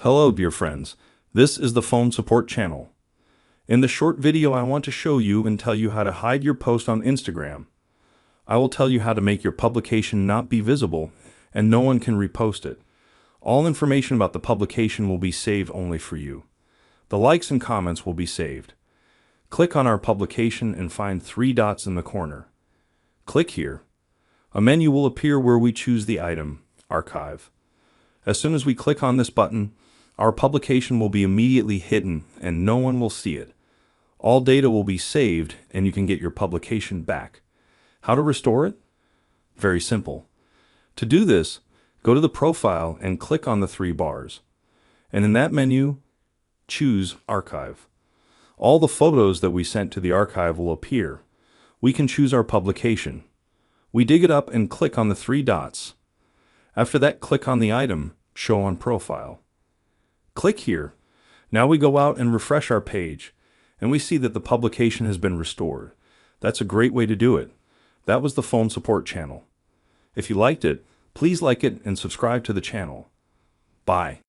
Hello, dear friends. This is the phone support channel. In this short video, I want to show you and tell you how to hide your post on Instagram. I will tell you how to make your publication not be visible and no one can repost it. All information about the publication will be saved only for you. The likes and comments will be saved. Click on our publication and find 3 dots in the corner. Click here. A menu will appear where we choose the item, Archive. As soon as we click on this button, our publication will be immediately hidden and no one will see it. All data will be saved and you can get your publication back. How to restore it? Very simple. To do this, go to the profile and click on the 3 bars. And in that menu, choose Archive. All the photos that we sent to the archive will appear. We can choose our publication. We dig it up and click on the 3 dots. After that, click on the item, Show on Profile. Click here. Now we go out and refresh our page, and we see that the publication has been restored. That's a great way to do it. That was the phone support channel. If you liked it, please like it and subscribe to the channel. Bye.